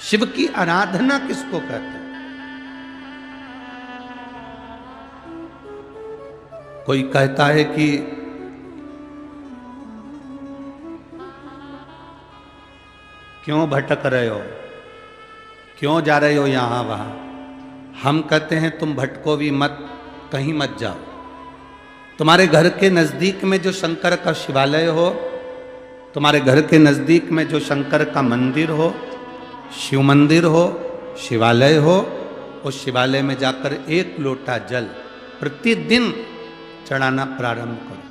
शिव की आराधना किसको कहते हैं? कोई कहता है कि क्यों भटक रहे हो, क्यों जा रहे हो यहां वहां। हम कहते हैं तुम भटको भी मत, कहीं मत जाओ। तुम्हारे घर के नजदीक में जो शंकर का शिवालय हो, तुम्हारे घर के नजदीक में जो शंकर का मंदिर हो, शिव मंदिर हो, शिवालय हो, उस शिवालय में जाकर एक लोटा जल प्रतिदिन चढ़ाना प्रारंभ करो।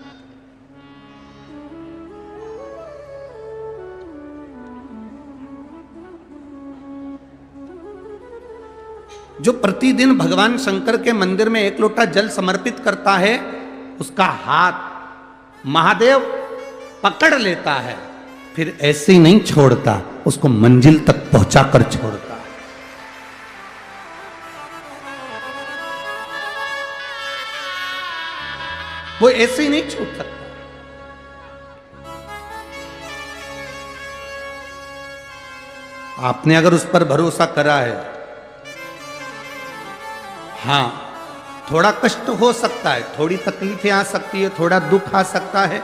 जो प्रतिदिन भगवान शंकर के मंदिर में एक लोटा जल समर्पित करता है, उसका हाथ महादेव पकड़ लेता है, फिर ऐसे ही नहीं छोड़ता, उसको मंजिल तक पहुंचाकर छोड़ता है। वो ऐसे ही नहीं छूट सकता। आपने अगर उस पर भरोसा करा है, हाँ थोड़ा कष्ट हो सकता है, थोड़ी तकलीफें आ सकती है, थोड़ा दुख आ सकता है,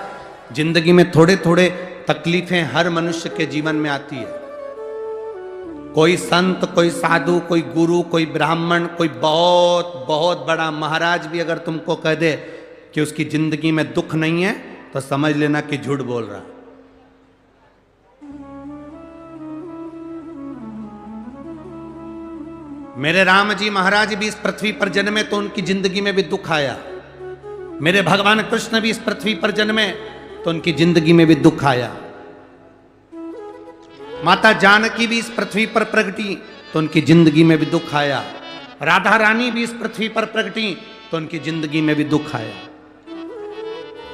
जिंदगी में थोड़े थोड़े तकलीफें हर मनुष्य के जीवन में आती है। कोई संत, कोई साधु, कोई गुरु, कोई ब्राह्मण, कोई बहुत बहुत बड़ा महाराज भी अगर तुमको कह दे कि उसकी जिंदगी में दुख नहीं है, तो समझ लेना कि झूठ बोल रहा। मेरे राम जी महाराज भी इस पृथ्वी पर जन्मे तो उनकी जिंदगी में भी दुख आया। मेरे भगवान कृष्ण भी इस पृथ्वी पर जन्मे तो उनकी जिंदगी में भी दुख आया। माता जानकी भी इस पृथ्वी पर प्रगटी तो उनकी जिंदगी में भी दुख आया। राधा रानी भी इस पृथ्वी पर प्रगटी तो उनकी जिंदगी में भी दुख आया।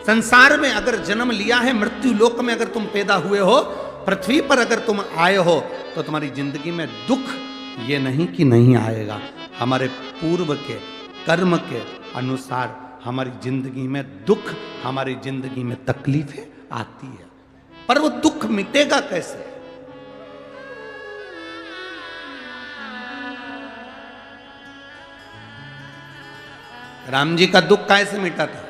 संसार में अगर जन्म लिया है, मृत्यु लोक में अगर तुम पैदा हुए हो, पृथ्वी पर अगर तुम आए हो, तो तुम्हारी जिंदगी में दुख ये नहीं कि नहीं आएगा। हमारे पूर्व के कर्म के अनुसार हमारी जिंदगी में दुख, हमारी जिंदगी में तकलीफें आती है, पर वो दुख मिटेगा कैसे? राम जी का दुख कैसे मिटा था?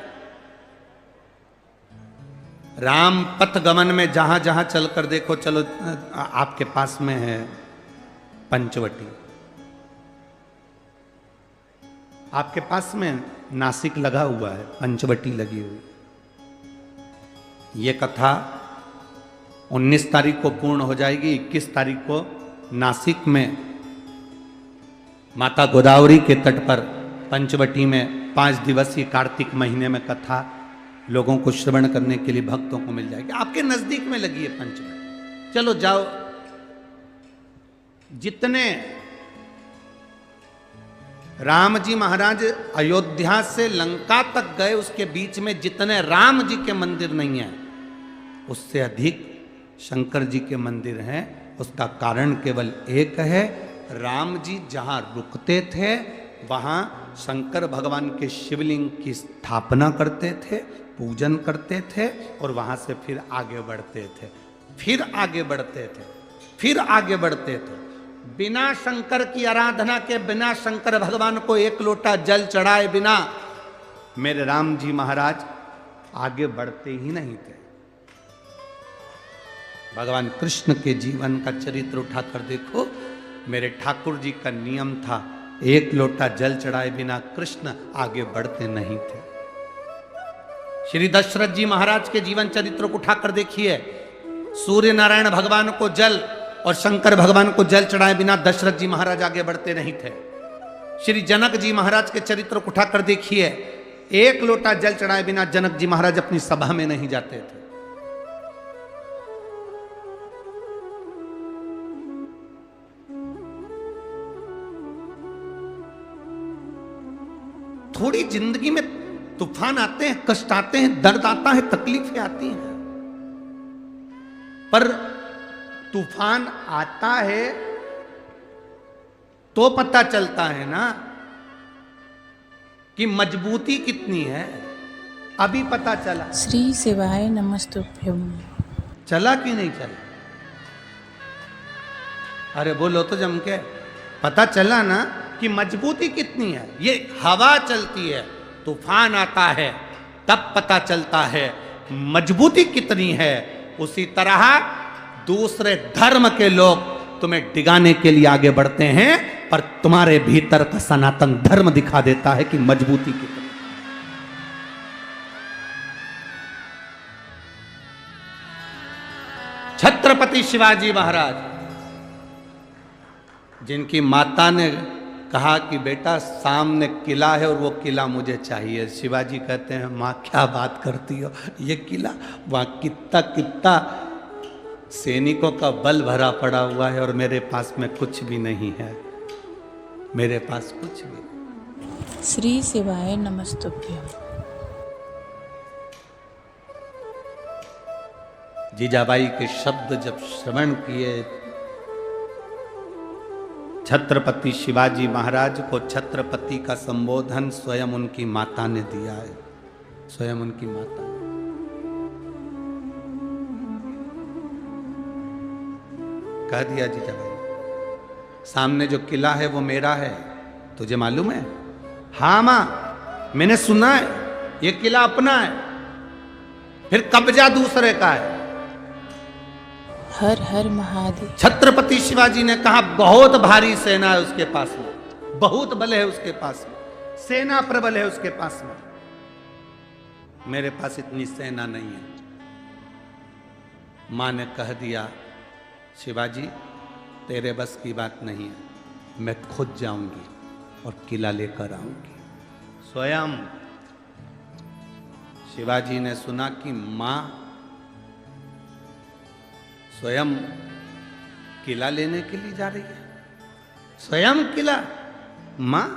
राम पथ गमन में जहां जहां चलकर देखो, चलो आपके पास में है पंचवटी, आपके पास में नासिक लगा हुआ है, पंचवटी लगी हुई। ये कथा 19 तारीख को पूर्ण हो जाएगी। 21 तारीख को नासिक में माता गोदावरी के तट पर पंचवटी में 5 दिवसीय कार्तिक महीने में कथा लोगों को श्रवण करने के लिए भक्तों को मिल जाएगी। आपके नजदीक में लगी है पंचवटी, चलो जाओ। जितने राम जी महाराज अयोध्या से लंका तक गए, उसके बीच में जितने राम जी के मंदिर नहीं है, उससे अधिक शंकर जी के मंदिर हैं। उसका कारण केवल एक है, राम जी जहां रुकते थे वहां शंकर भगवान के शिवलिंग की स्थापना करते थे, पूजन करते थे, और वहां से फिर आगे बढ़ते थे, फिर आगे बढ़ते थे, फिर आगे बढ़ते थे। बिना शंकर की आराधना के, बिना शंकर भगवान को एक लोटा जल चढ़ाए बिना मेरे राम जी महाराज आगे बढ़ते ही नहीं थे। भगवान कृष्ण के जीवन का चरित्र उठाकर देखो। मेरे ठाकुर जी का नियम था, एक लोटा जल चढ़ाए बिना कृष्ण आगे बढ़ते नहीं थे। श्री दशरथ जी महाराज के जीवन चरित्र को उठाकर देखिए। सूर्य नारायण भगवान को जल और शंकर भगवान को जल चढ़ाए बिना दशरथ जी महाराज आगे बढ़ते नहीं थे। श्री जनक जी महाराज के चरित्र को उठाकर देखिए। एक लोटा जल चढ़ाए बिना जनक जी महाराज अपनी सभा में नहीं जाते थे। थोड़ी जिंदगी में तूफान आते हैं, कष्ट आते हैं, दर्द आता है, तकलीफें आती हैं, पर तूफान आता है तो पता चलता है ना कि मजबूती कितनी है। अभी पता चला। श्री शिवाय नमस्तुभ्यम। चला कि नहीं चला? अरे बोलो तो जम के। पता चला ना कि मजबूती कितनी है। ये हवा चलती है, तूफान आता है, तब पता चलता है मजबूती कितनी है। उसी तरह दूसरे धर्म के लोग तुम्हें डिगाने के लिए आगे बढ़ते हैं, पर तुम्हारे भीतर का सनातन धर्म दिखा देता है कि मजबूती कितनी। छत्रपति शिवाजी महाराज, जिनकी माता ने कहा कि बेटा सामने किला है और वो किला मुझे चाहिए, शिवाजी कहते हैं माँ क्या बात करती हो, ये किला वहाँ कितना कितना सैनिकों का बल भरा पड़ा हुआ है और मेरे पास में कुछ भी नहीं है, मेरे पास कुछ भी नहीं। श्री शिवाय नमस्तुभ्यं। जीजाबाई के शब्द जब श्रवण किए, छत्रपति शिवाजी महाराज को छत्रपति का संबोधन स्वयं उनकी माता ने दिया है, स्वयं उनकी माता ने। कह दिया जीजाबाई, सामने जो किला है वो मेरा है, तुझे मालूम है? हाँ मां, मैंने सुना है, ये किला अपना है, फिर कब्जा दूसरे का है। हर हर महादेव। छत्रपति शिवाजी ने कहा बहुत भारी सेना है उसके पास में, बहुत बल है उसके पास में, सेना प्रबल है उसके पास में, मेरे पास इतनी सेना नहीं है। मां ने कह दिया शिवाजी तेरे बस की बात नहीं है, मैं खुद जाऊंगी और किला लेकर आऊंगी। स्वयं शिवाजी ने सुना कि मां स्वयं किला लेने के लिए जा रही है, स्वयं किला। मां